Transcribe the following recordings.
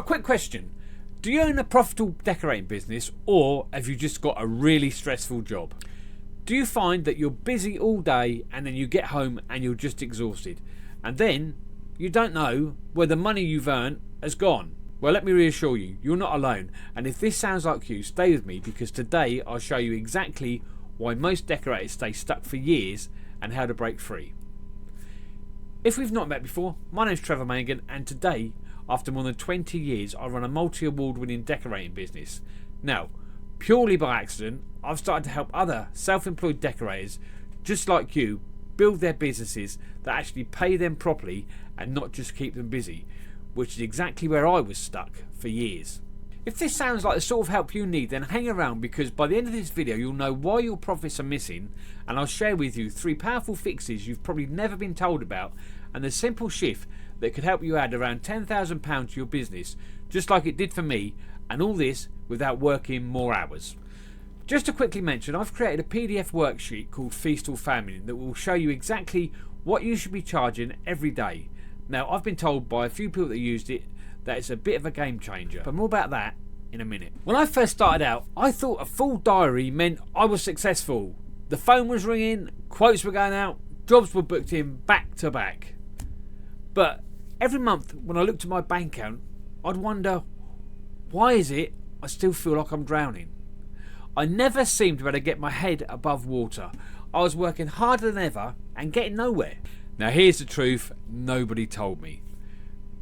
A quick question. Do you own a profitable decorating business, or have you just got a really stressful job? Do you find that you're busy all day and then you get home and you're just exhausted, and then you don't know where the money you've earned has gone? Well, let me reassure you, you're not alone, and if this sounds like you, stay with me, because today I'll show you exactly why most decorators stay stuck for years and how to break free. If we've not met before, my name's Trevor Mangan, and today, after more than 20 years, I run a multi-award winning decorating business. Now, purely by accident, I've started to help other self-employed decorators just like you build their businesses that actually pay them properly and not just keep them busy, which is exactly where I was stuck for years. If this sounds like the sort of help you need, then hang around, because by the end of this video you'll know why your profits are missing, and I'll share with you 3 powerful fixes you've probably never been told about, and a simple shift that could help you add around £10,000 to your business, just like it did for me, and all this without working more hours. Just to quickly mention, I've created a PDF worksheet called Feast or Famine that will show you exactly what you should be charging every day. Now, I've been told by a few people that used it that it's a bit of a game changer, but more about that in a minute. When I first started out, I thought a full diary meant I was successful. The phone was ringing, quotes were going out, jobs were booked in back to back. But every month when I looked at my bank account, I'd wonder, why is it I still feel like I'm drowning? I never seemed to be able to get my head above water. I was working harder than ever and getting nowhere. Now here's the truth nobody told me.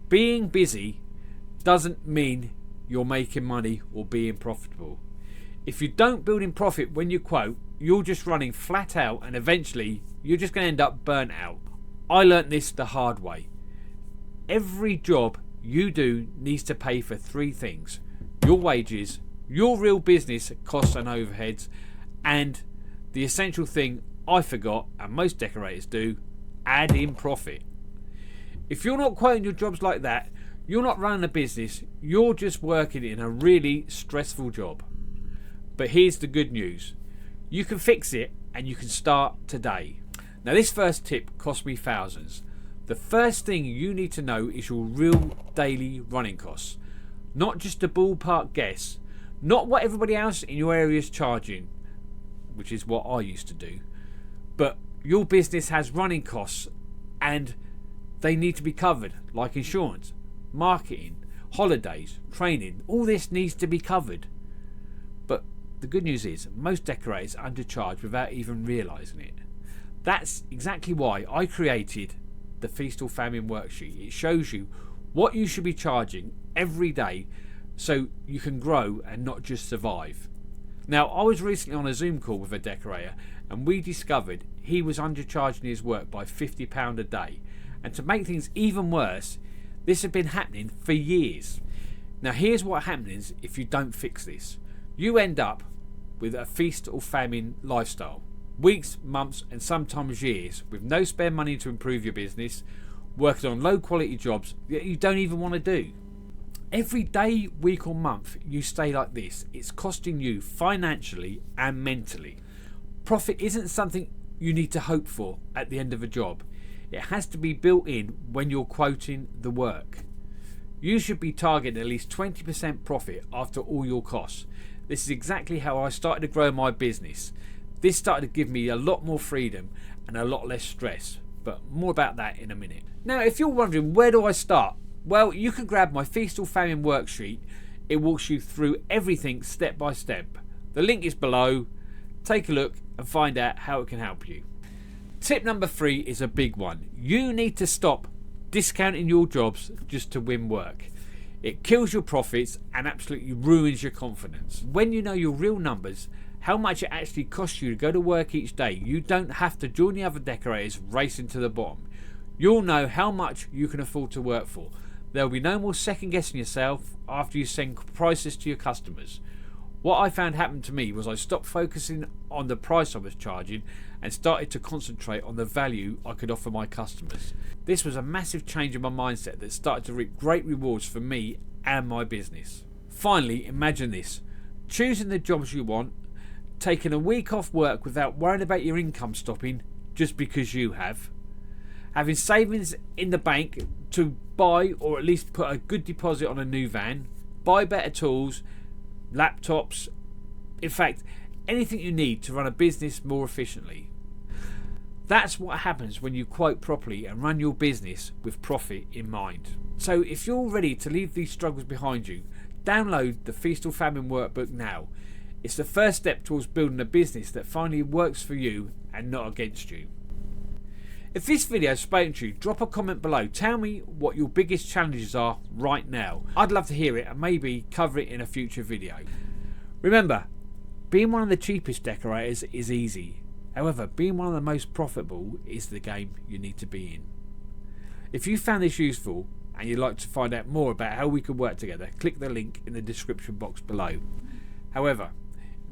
Being busy doesn't mean you're making money or being profitable. If you don't build in profit when you quote, you're just running flat out, and eventually you're just going to end up burnt out. I learnt this the hard way. Every job you do needs to pay for 3 things: your wages, your real business costs and overheads, and the essential thing I forgot, and most decorators do, add in profit. If you're not quoting your jobs like that, you're not running a business, you're just working in a really stressful job. But here's the good news. You can fix it, and you can start today. Now, this first tip cost me thousands. The first thing you need to know is your real daily running costs. Not just a ballpark guess, not what everybody else in your area is charging, which is what I used to do, but your business has running costs and they need to be covered, like insurance, marketing, holidays, training. All this needs to be covered. But the good news is most decorators undercharge without even realising it. That's exactly why I created the Feast or Famine worksheet. It shows you what you should be charging every day so you can grow and not just survive. Now, I was recently on a Zoom call with a decorator, and we discovered he was undercharging his work by £50 a day. And to make things even worse, this had been happening for years. Now, here's what happens if you don't fix this. You end up with a feast or famine lifestyle. Weeks, months, and sometimes years with no spare money to improve your business, working on low quality jobs that you don't even want to do. Every day, week or month you stay like this, it's costing you financially and mentally. Profit isn't something you need to hope for at the end of a job. It has to be built in when you're quoting the work. You should be targeting at least 20% profit after all your costs. This is exactly how I started to grow my business. This started to give me a lot more freedom and a lot less stress, but more about that in a minute. Now, if you're wondering, where do I start? Well, you can grab my Feast or Famine worksheet. It walks you through everything step by step. The link is below. Take a look and find out how it can help you. Tip number 3 is a big one. You need to stop discounting your jobs just to win work. It kills your profits and absolutely ruins your confidence. When you know your real numbers, how much it actually costs you to go to work each day, you don't have to join the other decorators racing to the bottom. You'll know how much you can afford to work for. There will be no more second guessing yourself after you send prices to your customers. What I found happened to me was I stopped focusing on the price I was charging and started to concentrate on the value I could offer my customers. This was a massive change in my mindset that started to reap great rewards for me and my business. Finally, imagine this: choosing the jobs you want, taking a week off work without worrying about your income stopping just because you have, having savings in the bank to buy or at least put a good deposit on a new van, buy better tools, laptops, in fact, anything you need to run a business more efficiently. That's what happens when you quote properly and run your business with profit in mind. So if you're ready to leave these struggles behind you, download the Feast or Famine workbook now. It's the first step towards building a business that finally works for you and not against you. If this video has spoken to you, drop a comment below. Tell me what your biggest challenges are right now. I'd love to hear it and maybe cover it in a future video. Remember, being one of the cheapest decorators is easy. However, being one of the most profitable is the game you need to be in. If you found this useful and you'd like to find out more about how we could work together, click the link in the description box below. However,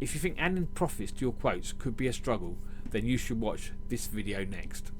if you think adding profits to your quotes could be a struggle, then you should watch this video next.